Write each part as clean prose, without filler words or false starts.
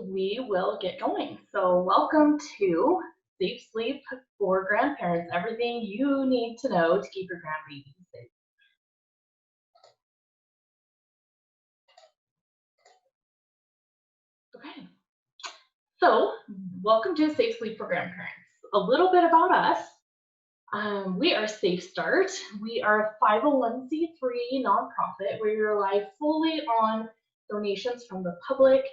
we will get going. So welcome to Safe Sleep for Grandparents, everything you need to know to keep your grandbaby safe. Okay, so welcome to Safe Sleep for Grandparents. A little bit about us. We are Safe Start. We are a 501c3 nonprofit. We rely fully on donations from the public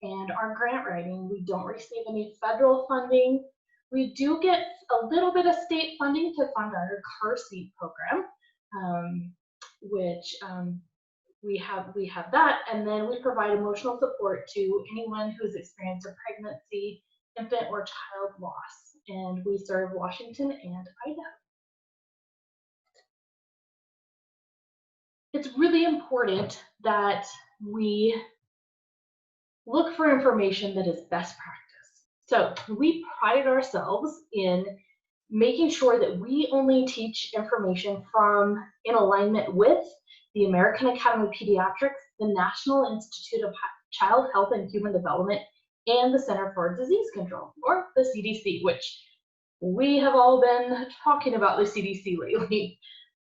and our grant writing. We don't receive any federal funding. We do get a little bit of state funding to fund our car seat program, which we have that, and then we provide emotional support to anyone who's experienced a pregnancy, infant, or child loss. And we serve Washington and Idaho. It's really important that we look for information that is best practice. So we pride ourselves in making sure that we only teach information in alignment with the American Academy of Pediatrics, the National Institute of Child Health and Human Development, and the Center for Disease Control, or the CDC, which we have all been talking about the CDC lately.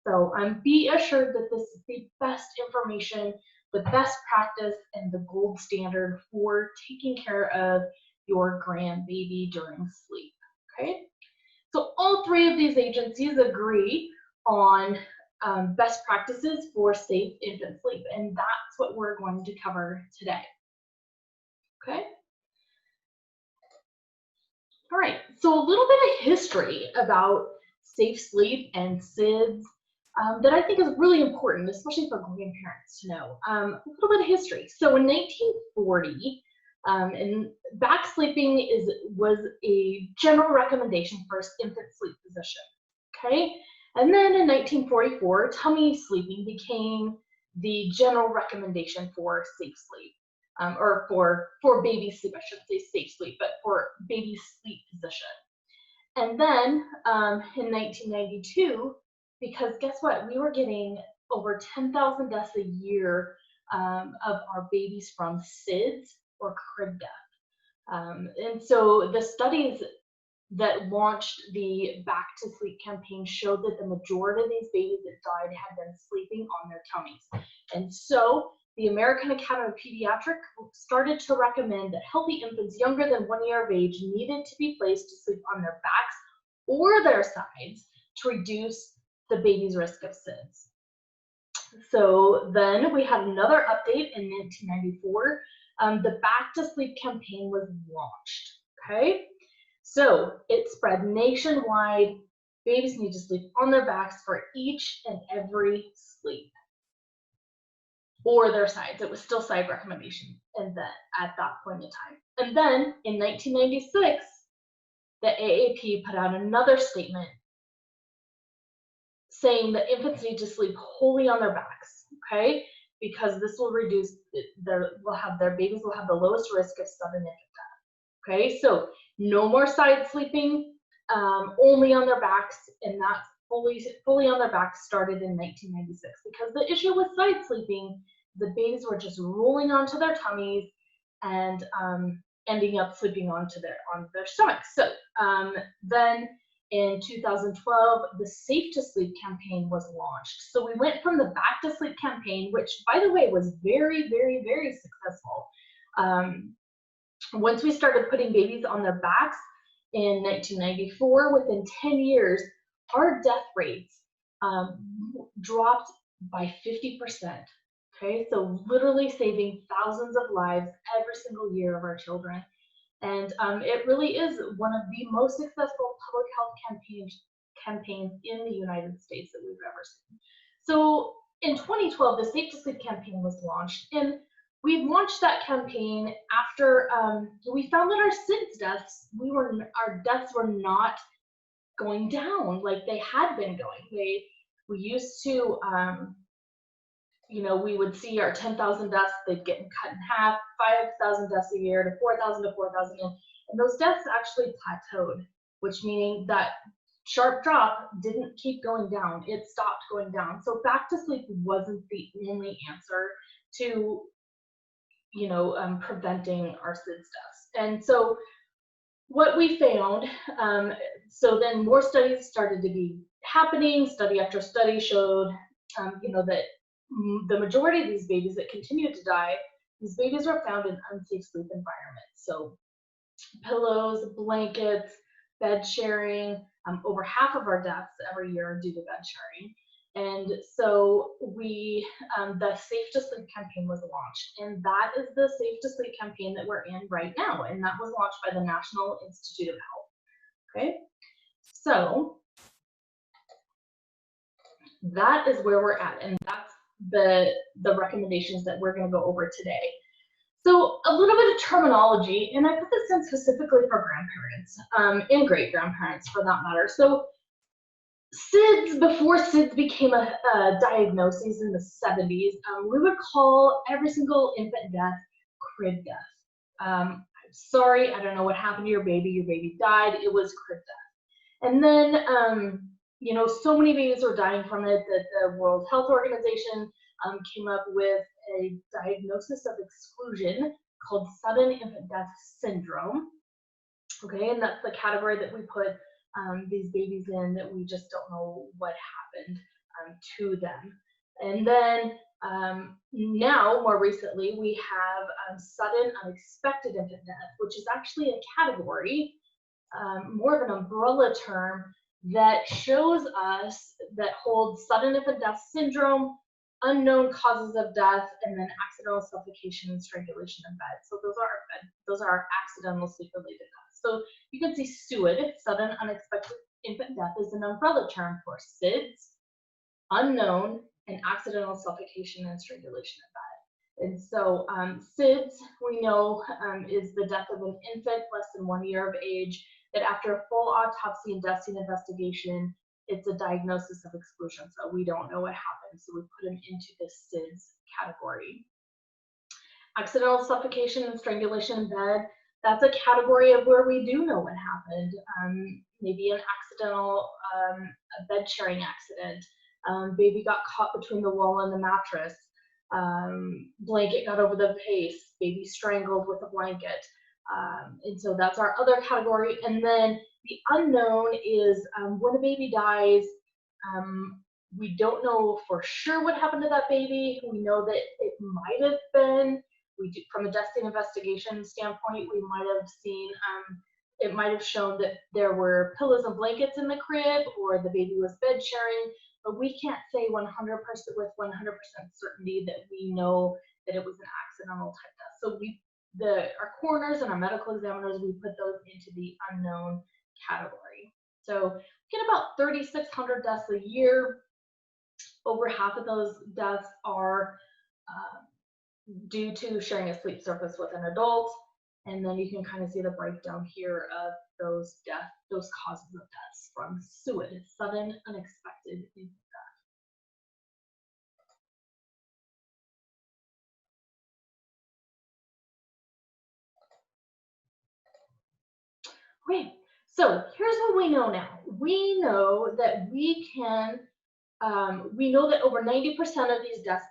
So be assured that this is the best information, the best practice, and the gold standard for taking care of your grandbaby during sleep, okay? So all three of these agencies agree on best practices for safe infant sleep, and that's what we're going to cover today, okay? All right, so a little bit of history about safe sleep and SIDS that I think is really important, especially for grandparents to know. A little bit of history. So in 1940, and back sleeping was a general recommendation for infant sleep position, okay? And then in 1944, tummy sleeping became the general recommendation for safe sleep, or for baby sleep. I shouldn't say safe sleep, but for baby sleep position. And then in 1992, because guess what? We were getting over 10,000 deaths a year of our babies from SIDS or crib death. And so the studies that launched the Back to Sleep campaign showed that the majority of these babies that died had been sleeping on their tummies. And so the American Academy of Pediatrics started to recommend that healthy infants younger than 1 year of age needed to be placed to sleep on their backs or their sides to reduce the baby's risk of SIDS. So then we had another update in 1994. The Back to Sleep campaign was launched, okay? So it spread nationwide. Babies need to sleep on their backs for each and every sleep, or their sides. It was still side recommendation and then at that point in time. And then in 1996, the AAP put out another statement saying that infants need to sleep wholly on their backs, okay? Because this will reduce their babies will have the lowest risk of sudden infant death. Okay, so no more side sleeping, only on their backs, and that fully on their backs started in 1996. Because the issue with side sleeping, the babies were just rolling onto their tummies and ending up sleeping on their stomachs. So then in 2012, the Safe to Sleep campaign was launched. So we went from the Back to Sleep campaign, which by the way was very, very, very successful. Once we started putting babies on their backs in 1994, within 10 years, our death rates dropped by 50%. Okay, so literally saving thousands of lives every single year of our children. And it really is one of the most successful public health campaigns in the United States that we've ever seen. So in 2012, the Safe to Sleep campaign was launched, and we launched that campaign after we found that our SIDS deaths, our deaths were not going down like they had been going. We used to, we would see our 10,000 deaths, they'd get cut in half, 5,000 deaths a year to 4,000 to 4,000, and those deaths actually plateaued, which meaning that sharp drop didn't keep going down, it stopped going down. So back to sleep wasn't the only answer to preventing our SIDS deaths. And so what we found, so then more studies started to be happening. Study after study showed, that the majority of these babies that continued to die, these babies were found in unsafe sleep environments. So pillows, blankets, bed sharing. Over half of our deaths every year are due to bed sharing. And so the Safe to Sleep campaign was launched. And that is the Safe to Sleep campaign that we're in right now. And that was launched by the National Institute of Health. Okay, so that is where we're at. And that's the recommendations that we're going to go over today. So a little bit of terminology, and I put this in specifically for grandparents and great grandparents for that matter. So SIDS, before SIDS became a diagnosis in the 70s, we would call every single infant death crib death. I'm sorry, I don't know what happened to your baby died, it was crib death. And then, so many babies were dying from it that the World Health Organization came up with a diagnosis of exclusion called sudden infant death syndrome. Okay, and that's the category that we put these babies in that we just don't know what happened to them. And then now, more recently, we have sudden unexpected infant death, which is actually a category, more of an umbrella term that shows us that holds sudden infant death syndrome, unknown causes of death, and then accidental suffocation and strangulation in bed. So those are accidental sleep-related deaths. So you can see SUID, sudden unexpected infant death, is an umbrella term for SIDS, unknown, and accidental suffocation and strangulation in bed. And so SIDS, we know, is the death of an infant less than 1 year of age that after a full autopsy and death scene investigation, it's a diagnosis of exclusion. So we don't know what happened. So we put them into this SIDS category. Accidental suffocation and strangulation in bed, that's a category of where we do know what happened. Maybe an accidental bed sharing accident. Baby got caught between the wall and the mattress. Blanket got over the face. Baby strangled with a blanket. And so that's our other category. And then the unknown is when a baby dies, we don't know for sure what happened to that baby. We know that it might have been, from a death scene investigation standpoint, we might have seen, it might have shown that there were pillows and blankets in the crib, or the baby was bed sharing, but we can't say 100% with 100% certainty that we know that it was an accidental type death. So our coroners and our medical examiners, we put those into the unknown category. So we get about 3,600 deaths a year. Over half of those deaths are due to sharing a sleep surface with an adult. And then you can kind of see the breakdown here of those causes of deaths from SUID, sudden unexpected infant death. Okay, so here's what we know now. We know that we know that over 90% of these deaths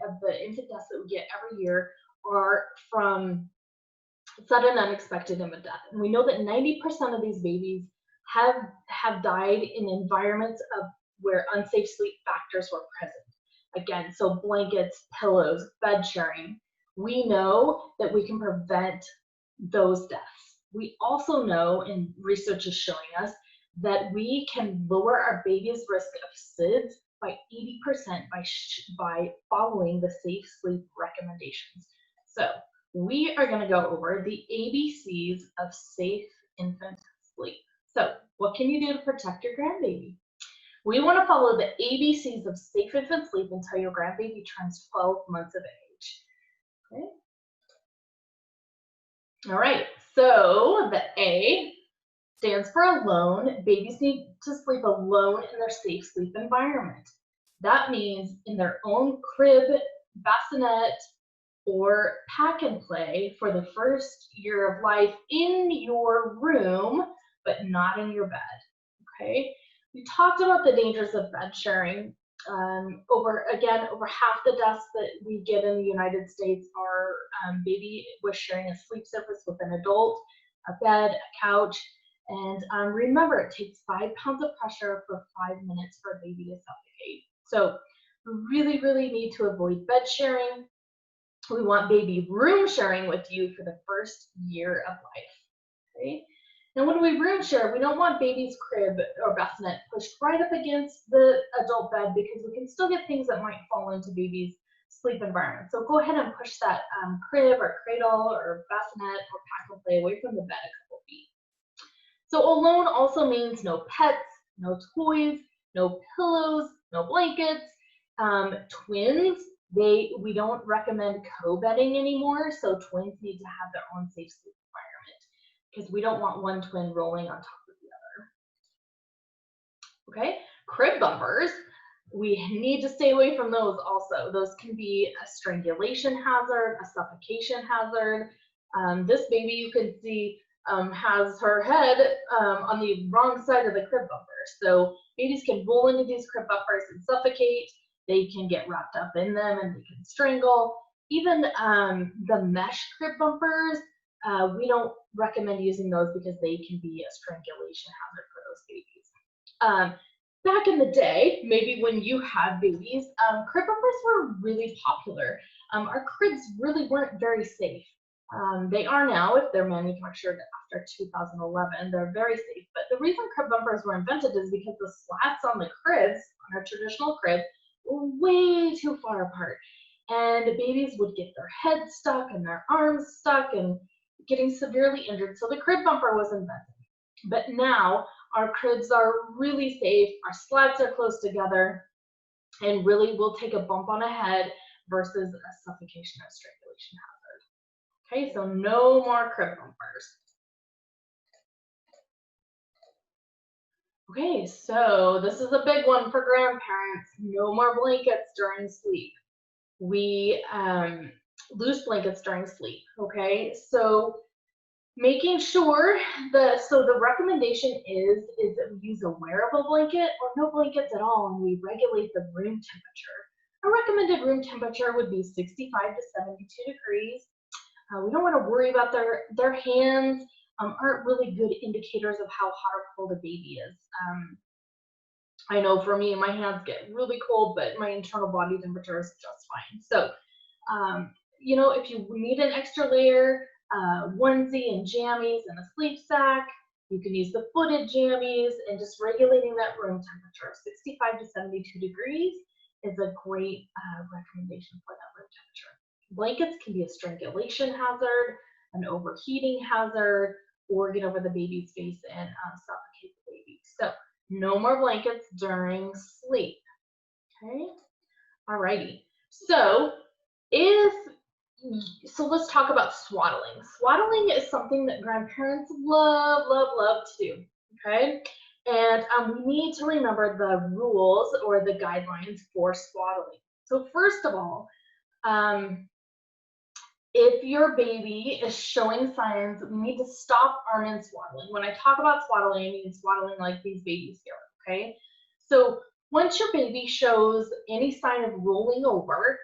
of the infant deaths that we get every year are from sudden unexpected infant death. And we know that 90% of these babies have died in environments where unsafe sleep factors were present. Again, so blankets, pillows, bed sharing. We know that we can prevent those deaths. We also know, and research is showing us, that we can lower our baby's risk of SIDS by 80% by following the safe sleep recommendations. So we are going to go over the ABCs of safe infant sleep. So what can you do to protect your grandbaby? We want to follow the ABCs of safe infant sleep until your grandbaby turns 12 months of age. Okay. All right, so the A stands for alone. Babies need to sleep alone in their safe sleep environment. That means in their own crib, bassinet, or pack and play for the first year of life in your room, but not in your bed. Okay. We talked about the dangers of bed sharing. Over half the deaths that we get in the United States are baby was sharing a sleep surface with an adult, a bed, a couch. And remember, it takes 5 pounds of pressure for 5 minutes for a baby to suffocate. So we really, really need to avoid bed sharing. We want baby room sharing with you for the first year of life. Okay? Now, when we room share, we don't want baby's crib or bassinet pushed right up against the adult bed because we can still get things that might fall into baby's sleep environment. So go ahead and push that crib or cradle or bassinet or pack and play away from the bed a couple feet. So alone also means no pets, no toys, no pillows, no blankets. Twins, we don't recommend co-bedding anymore, so twins need to have their own safe sleep environment because we don't want one twin rolling on top of the other. Okay, crib bumpers, we need to stay away from those also. Those can be a strangulation hazard, a suffocation hazard. This baby you can see has her head on the wrong side of the crib bumper. So babies can roll into these crib bumpers and suffocate. They can get wrapped up in them and they can strangle. Even the mesh crib bumpers, we don't recommend using those because they can be a strangulation hazard for those babies. Back in the day, maybe when you had babies, crib bumpers were really popular. Our cribs really weren't very safe. They are now, if they're manufactured after 2011, they're very safe. But the reason crib bumpers were invented is because the slats on the cribs, on our traditional crib, were way too far apart. And babies would get their heads stuck and their arms stuck and getting severely injured. So the crib bumper was invented. But now our cribs are really safe, our slats are close together, and really will take a bump on a head versus a suffocation or strangulation hazard. Okay, so no more crib bumpers. Okay, so this is a big one for grandparents. No more blankets during sleep. We loose blankets during sleep, okay? So making sure the recommendation is that we use a wearable blanket or no blankets at all, and we regulate the room temperature. A recommended room temperature would be 65 to 72 degrees. We don't want to worry about their hands. Aren't really good indicators of how hot or cold a baby is. I know for me, my hands get really cold, but my internal body temperature is just fine. So, you know, if you need an extra layer, onesie and jammies and a sleep sack, you can use the footed jammies, and just regulating that room temperature. 65 to 72 degrees is a great recommendation for that room temperature. Blankets can be a strangulation hazard, an overheating hazard, or get over the baby's face and suffocate the baby. So no more blankets during sleep. Okay, alrighty. So let's talk about swaddling. Swaddling is something that grandparents love to do. Okay, and we need to remember the rules or the guidelines for swaddling. So first of all, if your baby is showing signs, we need to stop arm and swaddling. When I talk about swaddling, I mean swaddling like these babies here, okay? So once your baby shows any sign of rolling over,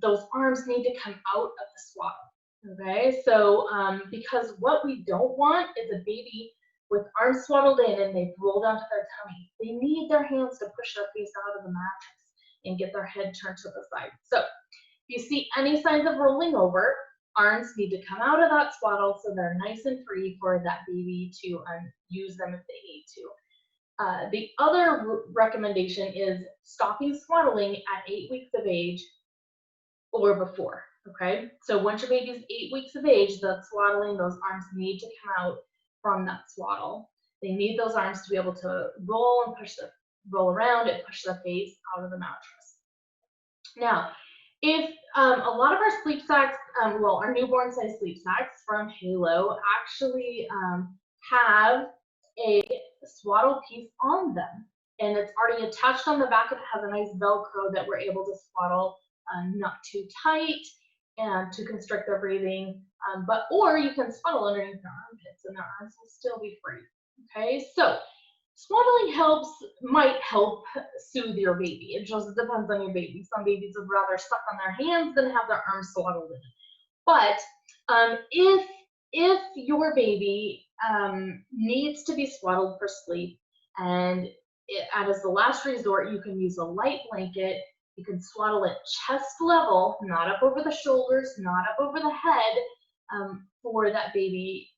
those arms need to come out of the swaddle, okay? So because what we don't want is a baby with arms swaddled in and they've rolled onto their tummy. They need their hands to push their face out of the mattress and get their head turned to the side. So if you see any signs of rolling over, arms need to come out of that swaddle so they're nice and free for that baby to use them if they need to. The other recommendation is stopping swaddling at 8 weeks of age or before, okay? So once your baby's 8 weeks of age, the swaddling, those arms need to come out from that swaddle. They need those arms to be able to roll around and push the face out of the mattress. Now, if a lot of our sleep sacks, our newborn size sleep sacks from Halo actually have a swaddle piece on them, and it's already attached on the back. It has a nice Velcro that we're able to swaddle not too tight and to constrict their breathing, or you can swaddle underneath their armpits and their arms will still be free. Okay, so Swaddling might help soothe your baby. It just depends on your baby. Some babies would rather suck on their hands than have their arms swaddled in. But if your baby needs to be swaddled for sleep, and as the last resort, you can use a light blanket. You can swaddle it chest level, not up over the shoulders, not up over the head, for that baby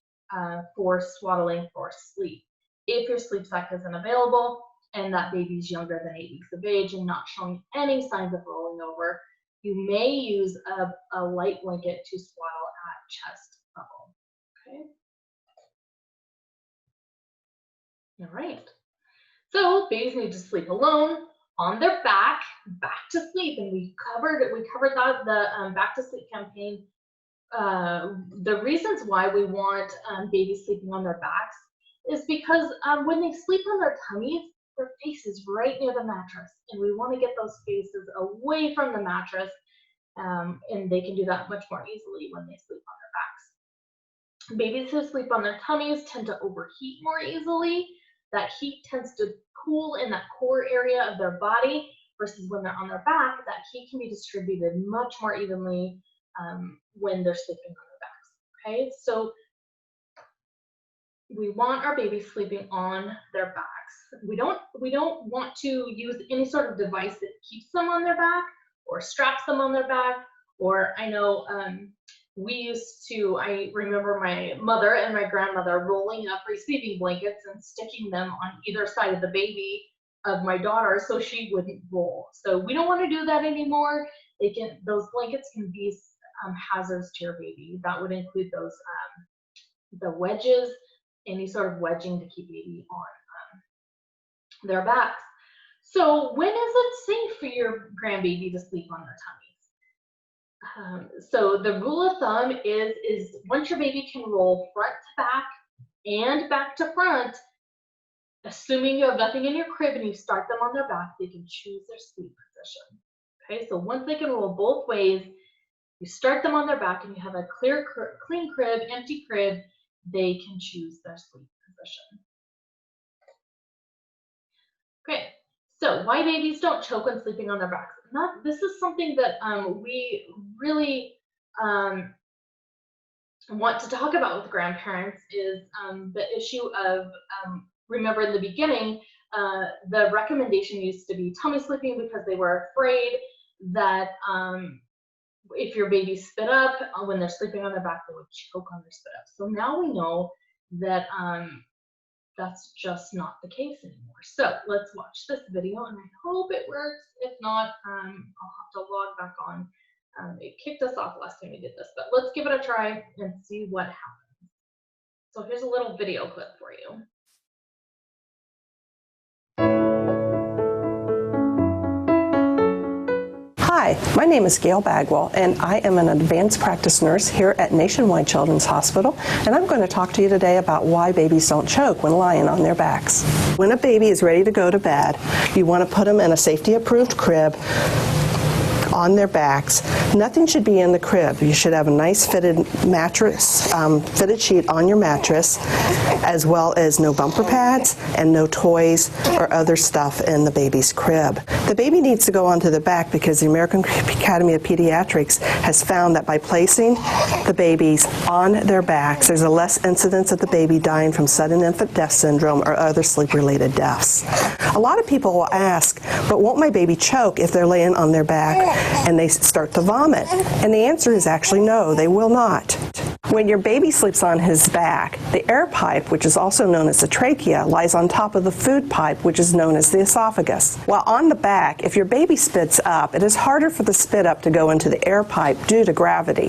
for swaddling for sleep. If your sleep sack isn't available and that baby's younger than 8 weeks of age and not showing any signs of rolling over, you may use a light blanket to swaddle at chest level. Okay. All right. So babies need to sleep alone on their back to sleep, and we covered that the back to sleep campaign. The reasons why we want babies sleeping on their backs is because when they sleep on their tummies, their face is right near the mattress, and we want to get those faces away from the mattress, and they can do that much more easily when they sleep on their backs. Babies who sleep on their tummies tend to overheat more easily. That heat tends to cool in that core area of their body, versus when they're on their back, that heat can be distributed much more evenly when they're sleeping on their backs. Okay, so we want our babies sleeping on their backs. We don't want to use any sort of device that keeps them on their back or straps them on their back. Or I know I remember my mother and my grandmother rolling up receiving blankets and sticking them on either side of the baby of my daughter so she wouldn't roll. So we don't want to do that anymore. Those blankets can be hazards to your baby. That would include those the wedges, any sort of wedging to keep baby on their backs. So when is it safe for your grandbaby to sleep on their tummies? So the rule of thumb is once your baby can roll front to back and back to front, assuming you have nothing in your crib and you start them on their back, they can choose their sleep position. Okay, so once they can roll both ways, you start them on their back and you have a clean crib, empty crib, they can choose their sleep position. Okay, so why babies don't choke when sleeping on their backs. This is something that we really want to talk about with grandparents is the issue of, remember in the beginning, the recommendation used to be tummy sleeping because they were afraid that if your baby spit up when they're sleeping on their back, they would choke on their spit up. So now we know that that's just not the case anymore. So let's watch this video and I hope it works. If not, I'll have to log back on. It kicked us off last time we did this, but let's give it a try and see what happens. So here's a little video clip for you. Hi, my name is Gail Bagwell, and I am an advanced practice nurse here at Nationwide Children's Hospital, and I'm going to talk to you today about why babies don't choke when lying on their backs. When a baby is ready to go to bed, you want to put them in a safety-approved crib on their backs. Nothing should be in the crib. You should have a nice fitted mattress, fitted sheet on your mattress, as well as no bumper pads and no toys or other stuff in the baby's crib. The baby needs to go onto the back because the American Academy of Pediatrics has found that by placing the babies on their backs, there's a less incidence of the baby dying from sudden infant death syndrome or other sleep-related deaths. A lot of people will ask, but won't my baby choke if they're laying on their back and they start to vomit? And the answer is actually no, they will not. When your baby sleeps on his back, the air pipe, which is also known as the trachea, lies on top of the food pipe, which is known as the esophagus. While on the back, if your baby spits up, it is harder for the spit up to go into the air pipe due to gravity.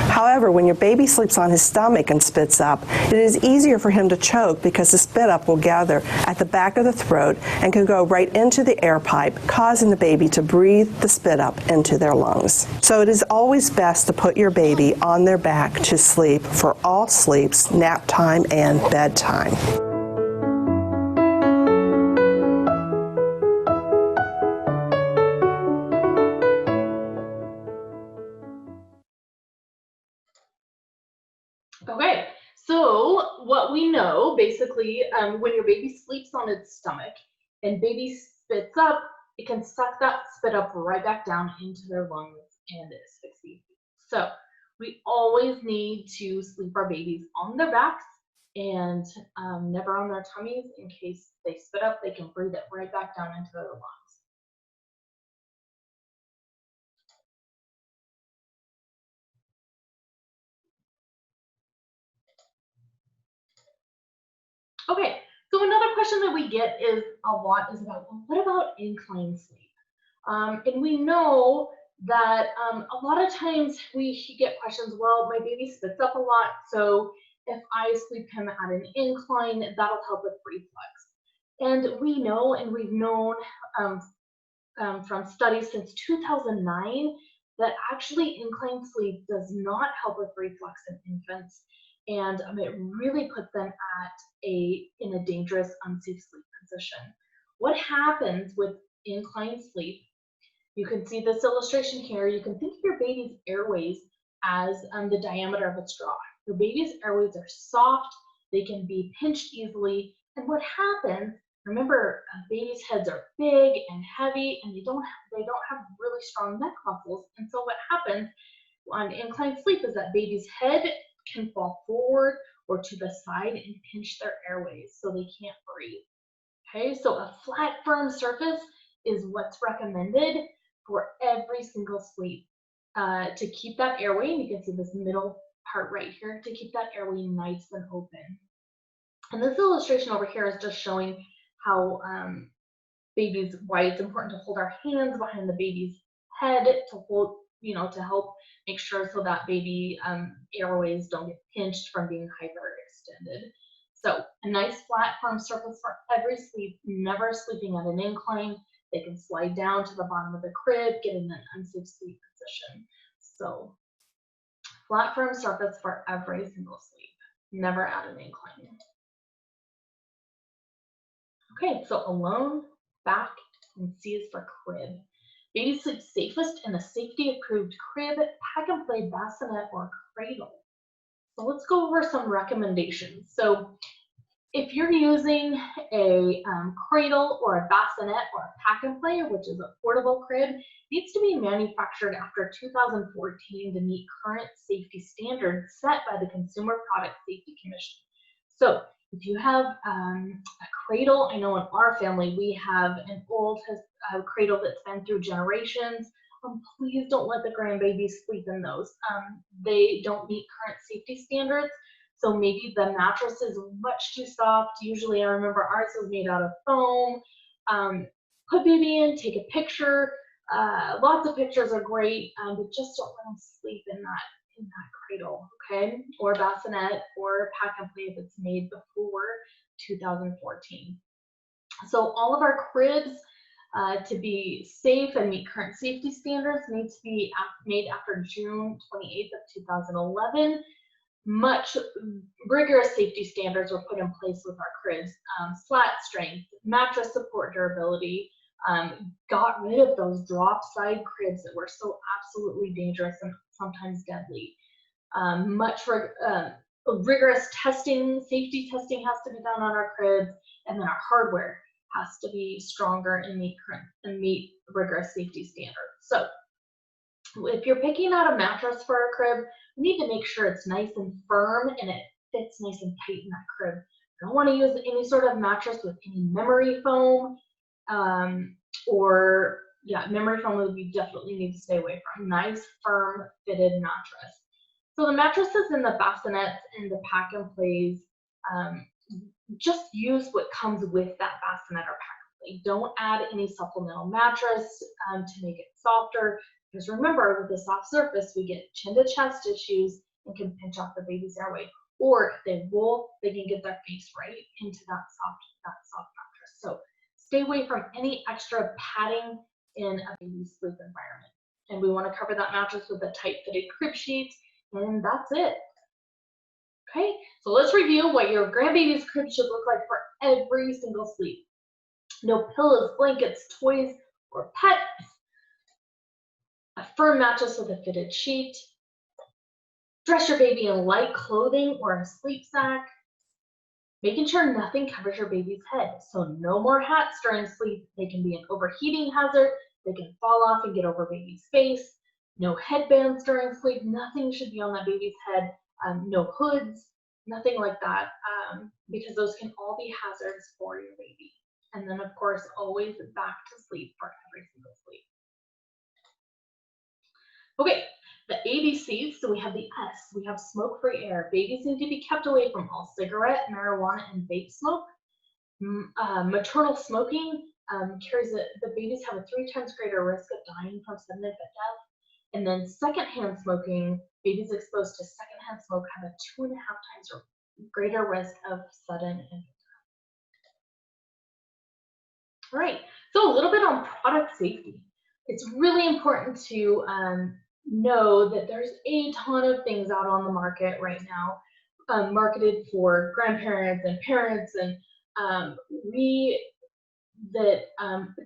However, when your baby sleeps on his stomach and spits up, it is easier for him to choke because the spit up will gather at the back of the throat and can go right into the air pipe, causing the baby to breathe the spit up into their lungs. So it is always best to put your baby on their back to sleep for all sleeps, nap time, and bedtime. Okay, so what we know, basically, when your baby sleeps on its stomach and baby spits up, it can suck that spit up right back down into their lungs and asphyxiate. So we always need to sleep our babies on their backs and never on their tummies. In case they spit up, they can breathe it right back down into their lungs. Okay, so another question that we get is a lot is about, well, what about incline sleep? And we know that a lot of times we get questions, well, my baby spits up a lot, so if I sleep him at an incline, that'll help with reflux. And we know, and we've known from studies since 2009 that actually incline sleep does not help with reflux in infants, and it really puts them in a dangerous, unsafe sleep position. What happens with incline sleep? You can see this illustration here. You can think of your baby's airways as the diameter of a straw. Your baby's airways are soft, they can be pinched easily, and what happens, remember, babies' heads are big and heavy, and they don't have really strong neck muscles, and so what happens on inclined sleep is that baby's head can fall forward or to the side and pinch their airways so they can't breathe. Okay, so a flat, firm surface is what's recommended for every single sleep to keep that airway, and you can see this middle part right here, to keep that airway nice and open. And this illustration over here is just showing how why it's important to hold our hands behind the baby's head to hold, to help make sure so that baby airways don't get pinched from being hyperextended. So a nice flat firm surface for every sleep, never sleeping at an incline. They can slide down to the bottom of the crib, get in an unsafe sleep position. So flat firm surface for every single sleep, never at an incline. Okay, so alone, back, and C is for crib. Baby sleep safest in a safety-approved crib, pack and play bassinet, or cradle. So let's go over some recommendations. So if you're using a cradle or a bassinet or a pack and play, which is a portable crib, it needs to be manufactured after 2014 to meet current safety standards set by the Consumer Product Safety Commission. So if you have a cradle, I know in our family we have an old cradle that's been through generations. Please don't let the grandbabies sleep in those. They don't meet current safety standards. So maybe the mattress is much too soft. Usually I remember ours was made out of foam. Put baby in, take a picture. Lots of pictures are great, but just don't let them sleep in that cradle, okay? Or bassinet or pack and play if it's made before 2014. So all of our cribs to be safe and meet current safety standards need to be made after June 28th of 2011. Much rigorous safety standards were put in place with our cribs. Slat strength, mattress support durability, got rid of those drop side cribs that were so absolutely dangerous and sometimes deadly. Rigorous testing, safety testing has to be done on our cribs, and then our hardware has to be stronger and meet rigorous safety standards. So if you're picking out a mattress for a crib, you need to make sure it's nice and firm and it fits nice and tight in that crib. You don't want to use any sort of mattress with any memory foam, memory foam you definitely need to stay away from. Nice, firm, fitted mattress. So the mattresses and the bassinets and the pack and plays, just use what comes with that bassinet or pack and play. Don't add any supplemental mattress to make it softer. Because remember, with the soft surface, we get chin to chest issues and can pinch off the baby's airway. Or if they roll, they can get their face right into that soft mattress. So stay away from any extra padding in a baby's sleep environment. And we want to cover that mattress with a tight fitted crib sheet, and that's it. Okay, so let's review what your grandbaby's crib should look like for every single sleep. No pillows, blankets, toys, or pets. A firm mattress with a fitted sheet. Dress your baby in light clothing or a sleep sack. Making sure nothing covers your baby's head. So no more hats during sleep. They can be an overheating hazard. They can fall off and get over baby's face. No headbands during sleep. Nothing should be on that baby's head. No hoods, nothing like that, because those can all be hazards for your baby. And then, of course, always back to sleep for every single sleep. Okay, the ABCs, so we have the S, we have smoke-free air. Babies need to be kept away from all cigarette, marijuana, and vape smoke. Maternal smoking carries the babies have a 3 times greater risk of dying from sudden infant death. And then secondhand smoking, babies exposed to secondhand smoke have a 2.5 times greater risk of sudden infant death. All right, so a little bit on product safety. It's really important to know that there's a ton of things out on the market right now, marketed for grandparents and parents, and that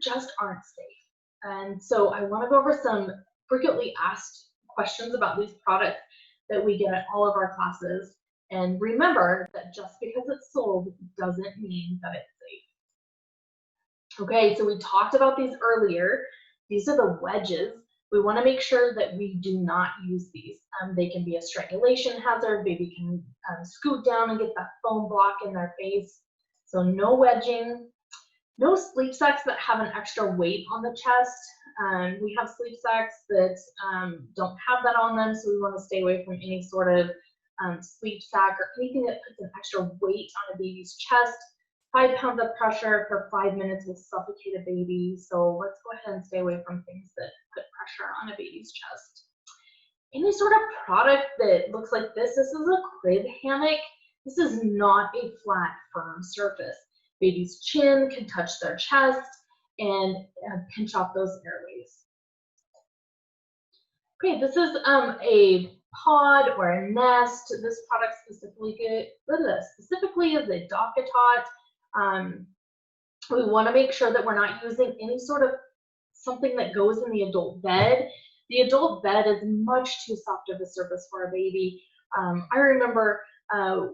just aren't safe. And so I want to go over some frequently asked questions about these products that we get at all of our classes. And remember that just because it's sold doesn't mean that it's safe. Okay, so we talked about these earlier. These are the wedges. We want to make sure that we do not use these. They can be a strangulation hazard. Baby can scoot down and get that foam block in their face. So no wedging. No sleep sacks that have an extra weight on the chest. We have sleep sacks that don't have that on them, so we want to stay away from any sort of sleep sack or anything that puts an extra weight on a baby's chest. 5 pounds of pressure for 5 minutes will suffocate a baby, so let's go ahead and stay away from things that put pressure on a baby's chest. Any sort of product that looks like this is a crib hammock. This is not a flat, firm surface. Baby's chin can touch their chest and pinch off those airways. Okay, this is a pod or a nest. This product specifically is a DockATot. We want to make sure that we're not using any sort of something that goes in the adult bed. The adult bed is much too soft of a surface for a baby. I remember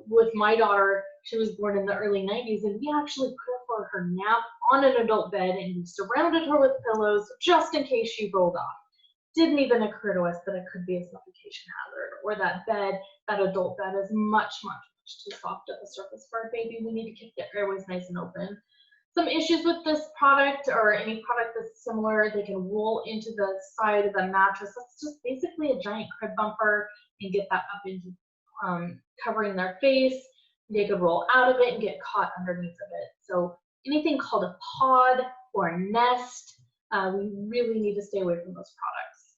with my daughter, she was born in the early 90s, and we actually put her for her nap on an adult bed, and we surrounded her with pillows just in case she rolled off. Didn't even occur to us that it could be a suffocation hazard, or that adult bed is much too soft of a surface for a baby. We need to keep the airways nice and open. Some issues with this product, or any product that's similar, they can roll into the side of the mattress. That's just basically a giant crib bumper, and get that up into covering their face. They could roll out of it and get caught underneath of it. So anything called a pod or a nest, we really need to stay away from those products.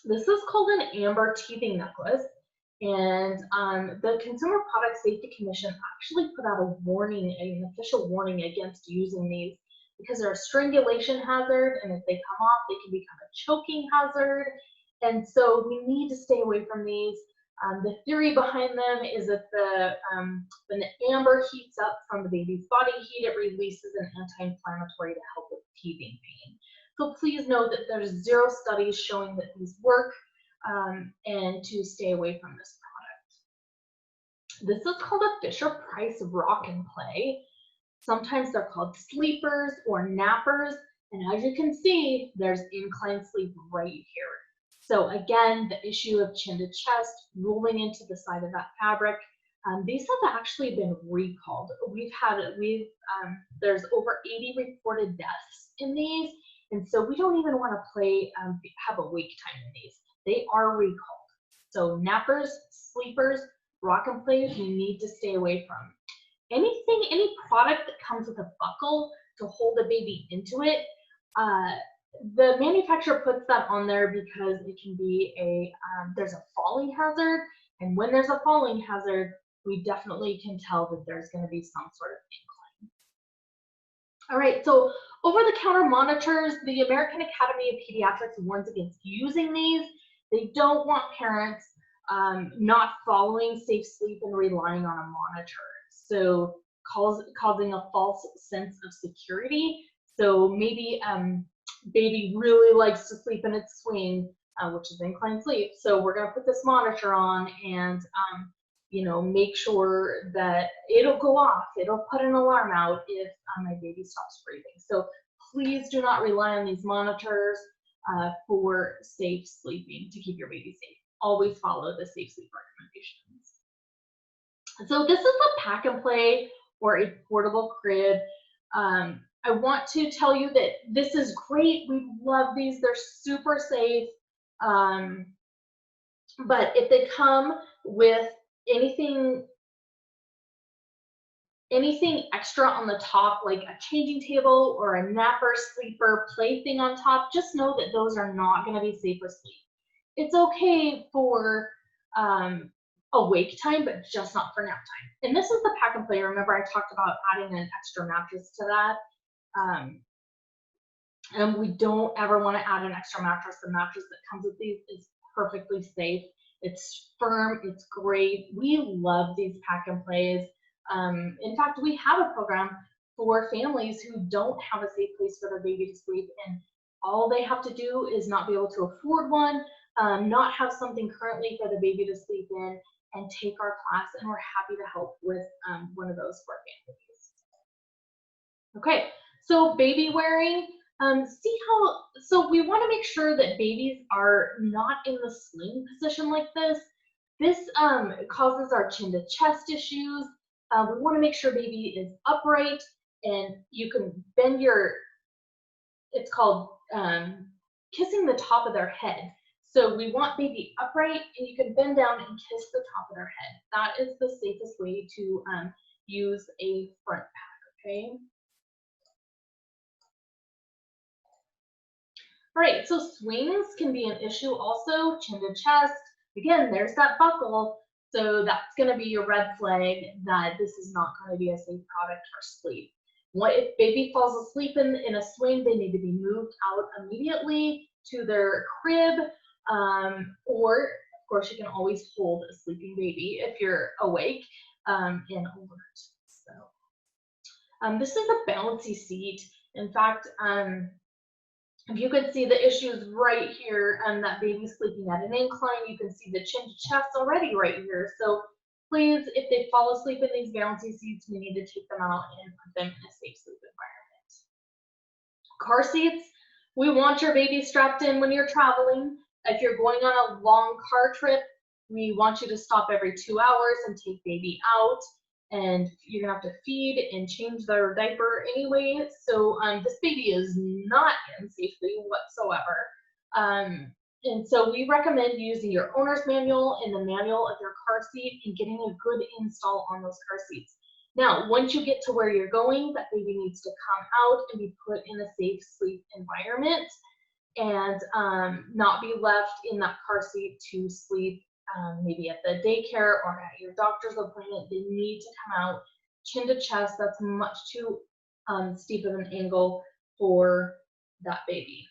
This is called an amber teething necklace, and the Consumer Product Safety Commission actually put out a warning, an official warning against using these because they're a strangulation hazard, and if they come off, they can become a choking hazard. And so we need to stay away from these. The theory behind them is that when the amber heats up from the baby's body heat, it releases an anti-inflammatory to help with teething pain. So please know that there's 0 studies showing that these work, and to stay away from this product. This is called a Fisher-Price Rock and Play. Sometimes they're called sleepers or nappers, and as you can see, there's incline sleep right here. So again, the issue of chin to chest, rolling into the side of that fabric, these have actually been recalled. There's over 80 reported deaths in these, and so we don't even want to have a wake time in these. They are recalled. So nappers, sleepers, rock and plays, you need to stay away from. Any product that comes with a buckle to hold a baby into it, the manufacturer puts that on there because it can be there's a falling hazard, and when there's a falling hazard, we definitely can tell that there's going to be some sort of incline. All right, so over-the-counter monitors, the American Academy of Pediatrics warns against using these. They don't want parents not following safe sleep and relying on a monitor, so causing a false sense of security. So maybe baby really likes to sleep in its swing, which is inclined sleep. So we're going to put this monitor on, and you know, make sure that it'll go off. It'll put an alarm out if my baby stops breathing. So please do not rely on these monitors for safe sleeping to keep your baby safe. Always follow the safe sleep recommendations. So this is a pack and play or a portable crib. I want to tell you that this is great. We love these. They're super safe. But if they come with anything extra on the top, like a changing table or a napper, sleeper, plaything on top, just know that those are not going to be safe for sleep. It's okay for awake time, but just not for nap time. And this is the pack and play. Remember, I talked about adding an extra mattress to that. And we don't ever want to add an extra mattress. The mattress that comes with these is perfectly safe. It's firm, it's great. We love these pack and plays. In fact, we have a program for families who don't have a safe place for their baby to sleep, and all they have to do is not be able to afford one, not have something currently for the baby to sleep in, and take our class, and we're happy to help with one of those for families. Okay, so baby wearing. So we want to make sure that babies are not in the sling position like this. This causes our chin to chest issues. We want to make sure baby is upright, and you can bend it's called kissing the top of their head. So we want baby upright, and you can bend down and kiss the top of their head. That is the safest way to use a front pack, okay? All right, so swings can be an issue also, chin to chest. Again, there's that buckle. So that's going to be your red flag that this is not going to be a safe product for sleep. If baby falls asleep in a swing, they need to be moved out immediately to their crib, or of course you can always hold a sleeping baby if you're awake and alert. So this is a bouncy seat. In fact, if you can see the issues right here, that baby's sleeping at an incline, you can see the chin to chest already right here. So please, if they fall asleep in these bouncy seats, we need to take them out and put them in a safe sleep environment. Car seats, we want your baby strapped in when you're traveling. If you're going on a long car trip, we want you to stop every 2 hours and take baby out. And you're gonna have to feed and change their diaper anyway. So this baby is not in safely whatsoever. And so we recommend using your owner's manual and the manual of your car seat and getting a good install on those car seats. Now, once you get to where you're going, that baby needs to come out and be put in a safe sleep environment and not be left in that car seat to sleep. Maybe at the daycare or at your doctor's appointment. They need to come out chin to chest. That's much too steep of an angle for that baby.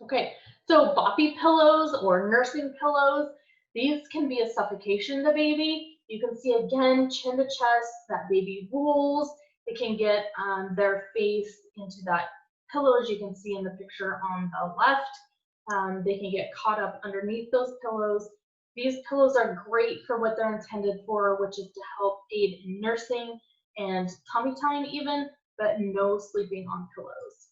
Okay, so boppy pillows or nursing pillows, these can be a suffocation to baby. You can see again, chin to chest, that baby rolls. They can get their face into that pillow, as you can see in the picture on the left. They can get caught up underneath those pillows. These pillows are great for what they're intended for, which is to help aid in nursing and tummy time even, but no sleeping on pillows.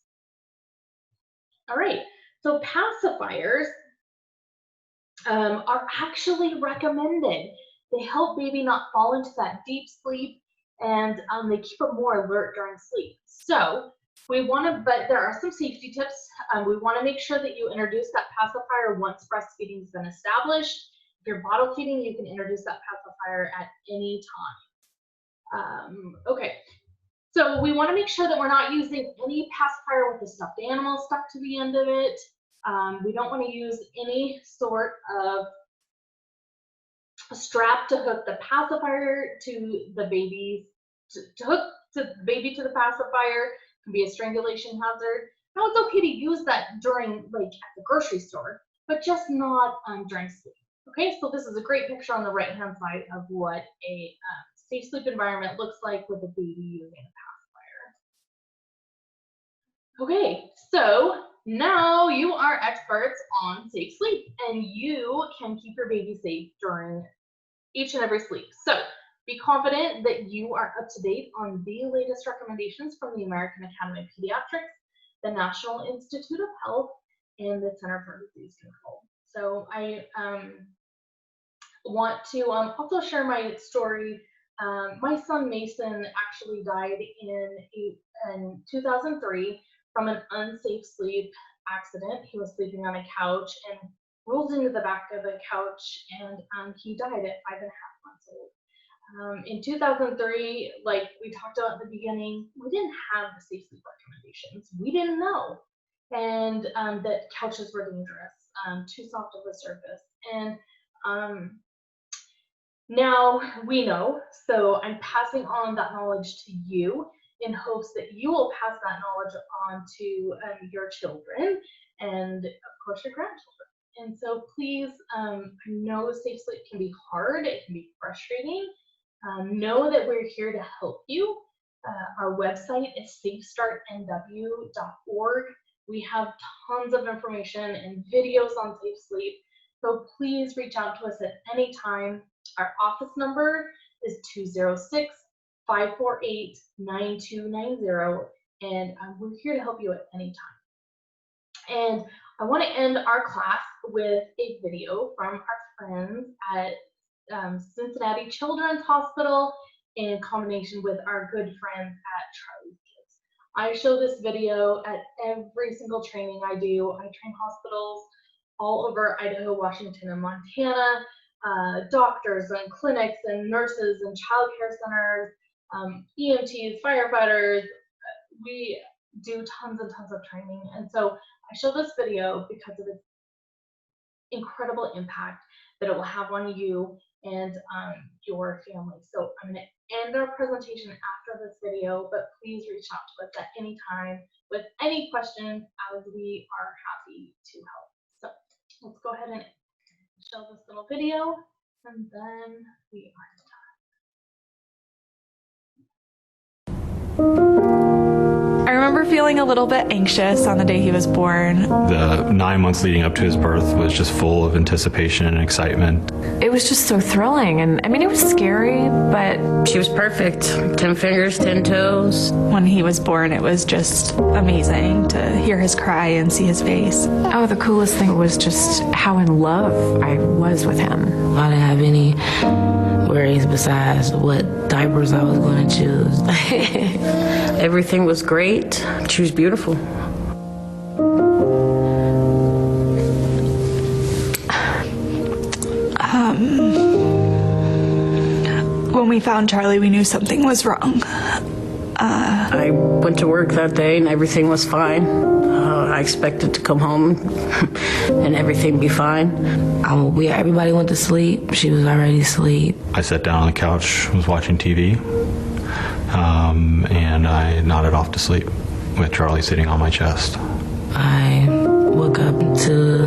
All right, so pacifiers are actually recommended. They help baby not fall into that deep sleep, and they keep them more alert during sleep. So we want to, but there are some safety tips. We want to make sure that you introduce that pacifier once breastfeeding has been established. If you're bottle feeding, you can introduce that pacifier at any time. Okay, so we want to make sure that we're not using any pacifier with a stuffed animal stuck to the end of it. We don't want to use any sort of strap to hook the pacifier to the baby, to hook the baby to the pacifier. Can be a strangulation hazard. Now it's okay to use that during, like, at the grocery store, but just not during sleep. Okay, so this is a great picture on the right hand side of what a safe sleep environment looks like with a baby using a pacifier. Okay, so now you are experts on safe sleep, and you can keep your baby safe during each and every sleep. So be confident that you are up to date on the latest recommendations from the American Academy of Pediatrics, the National Institute of Health, and the Center for Disease Control. So I want to also share my story. My son Mason actually died in 2003 from an unsafe sleep accident. He was sleeping on a couch and rolled into the back of the couch, and he died at 5.5 months old. In 2003, like we talked about at the beginning, we didn't have the safe sleep recommendations. We didn't know, and that couches were dangerous, too soft of a surface, and now we know. So I'm passing on that knowledge to you in hopes that you will pass that knowledge on to your children and, of course, your grandchildren. And so please, I know safe sleep can be hard. It can be frustrating. Know that we're here to help you. Our website is safestartnw.org. We have tons of information and videos on safe sleep. So please reach out to us at any time. Our office number is 206-548-9290, and we're here to help you at any time. And I want to end our class with a video from our friends at Cincinnati Children's Hospital in combination with our good friends at Charlie's Kids. I show this video at every single training I do. I train hospitals all over Idaho, Washington, and Montana, doctors and clinics and nurses and child care centers, EMTs, firefighters. We do tons and tons of training. And so I show this video because of its incredible impact that it will have on you and your family. So I'm going to end our presentation after this video, but please reach out to us at any time with any questions, as we are happy to help. So let's go ahead and show this little video, and then we are done. I remember feeling a little bit anxious on the day he was born. The 9 months leading up to his birth was just full of anticipation and excitement. It was just so thrilling, and I mean, it was scary, but she was perfect. 10 fingers, 10 toes. When he was born, it was just amazing to hear his cry and see his face. Oh, the coolest thing was just how in love I was with him. I didn't have any worries besides what diapers I was going to choose. Everything was great. She was beautiful. When we found Charlie, we knew something was wrong. I went to work that day and everything was fine. I expected to come home and everything be fine. Everybody went to sleep. She was already asleep. I sat down on the couch, was watching TV, and I nodded off to sleep with Charlie sitting on my chest. I woke up to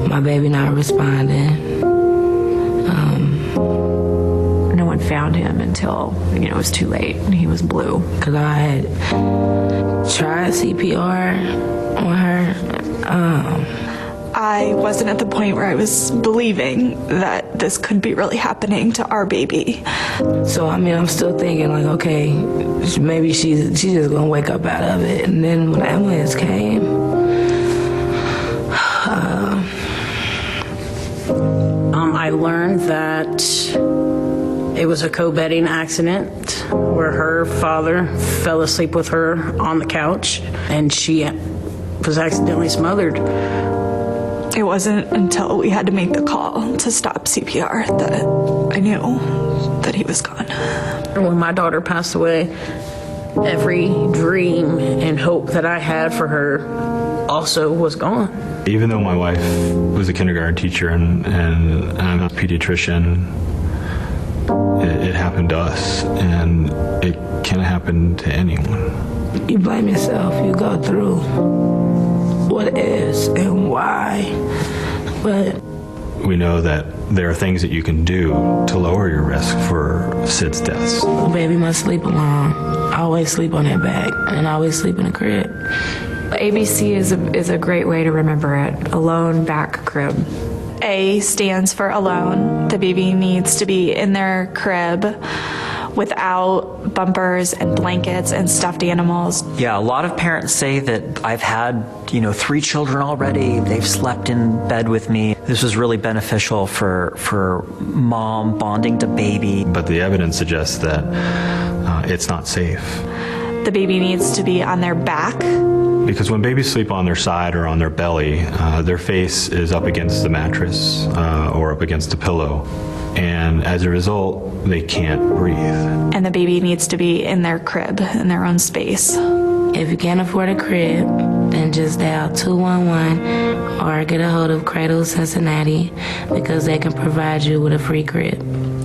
my baby not responding. No one found him until, it was too late. He was blue. Because I had tried CPR on her. I wasn't at the point where I was believing that this could be really happening to our baby. So, I'm still thinking, like, okay, maybe she's just going to wake up out of it. And then when the ambulance came, I learned that it was a co-bedding accident where her father fell asleep with her on the couch and she was accidentally smothered. It wasn't until we had to make the call to stop CPR that I knew that he was gone. When my daughter passed away, every dream and hope that I had for her also was gone. Even though my wife was a kindergarten teacher and I'm a pediatrician, it happened to us, and it can happen to anyone. You blame yourself. You go through what is and why, but we know that there are things that you can do to lower your risk for SIDS deaths. The baby must sleep alone. I always sleep on her back, and I always sleep in the crib. ABC is a great way to remember it. Alone back crib. A stands for alone. The baby needs to be in their crib without bumpers and blankets and stuffed animals. Yeah, a lot of parents say that I've had, 3 children already. They've slept in bed with me. This was really beneficial for mom bonding to baby. But the evidence suggests that it's not safe. The baby needs to be on their back. Because when babies sleep on their side or on their belly, their face is up against the mattress or up against the pillow. And as a result, they can't breathe. And the baby needs to be in their crib, in their own space. If you can't afford a crib, then just dial 211 or get a hold of Cradle Cincinnati because they can provide you with a free crib.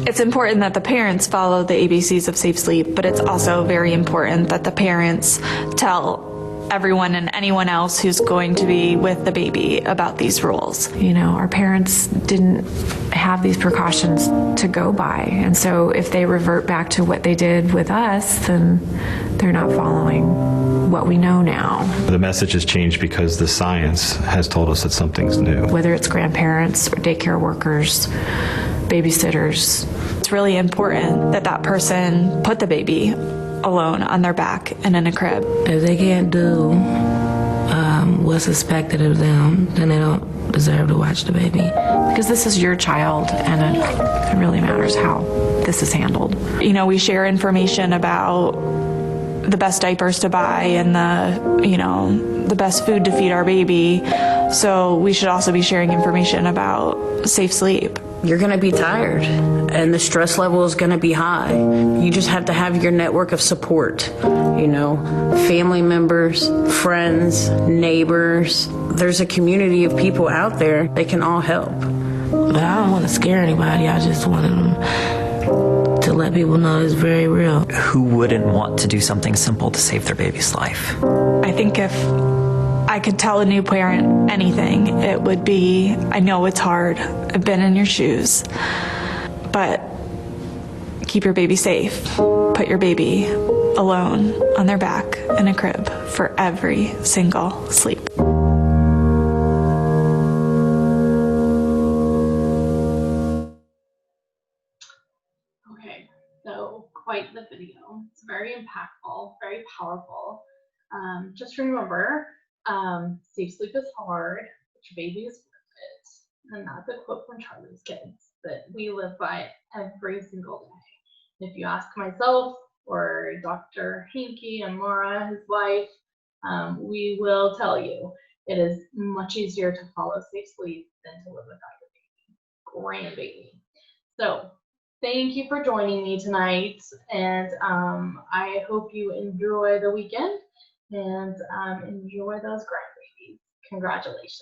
It's important that the parents follow the ABCs of safe sleep, but it's also very important that the parents tell everyone and anyone else who's going to be with the baby about these rules. Our parents didn't have these precautions to go by. And so if they revert back to what they did with us, then they're not following what we know now. The message has changed because the science has told us that something's new. Whether it's grandparents or daycare workers, babysitters. It's really important that that person put the baby alone on their back and in a crib. If they can't do what's expected of them, then they don't deserve to watch the baby. Because this is your child, and it really matters how this is handled. We share information about the best diapers to buy and the best food to feed our baby. So we should also be sharing information about safe sleep. You're going to be tired and the stress level is going to be high. You just have to have your network of support, family members, friends, neighbors. There's a community of people out there. They can all help. But I don't want to scare anybody. I just want them to let people know it's very real. Who wouldn't want to do something simple to save their baby's life? I think if I could tell a new parent anything, it would be, I know it's hard. I've been in your shoes, but keep your baby safe. Put your baby alone on their back in a crib for every single sleep. Okay, so quite the video. It's very impactful, very powerful. Just remember, safe sleep is hard, but your baby is worth it. And that's a quote from Charlie's Kids that we live by every single day. If you ask myself or Dr. Hankey and Laura, his wife, we will tell you it is much easier to follow safe sleep than to live without your baby, grandbaby. So thank you for joining me tonight, and I hope you enjoy the weekend and enjoy those grandbabies. Congratulations.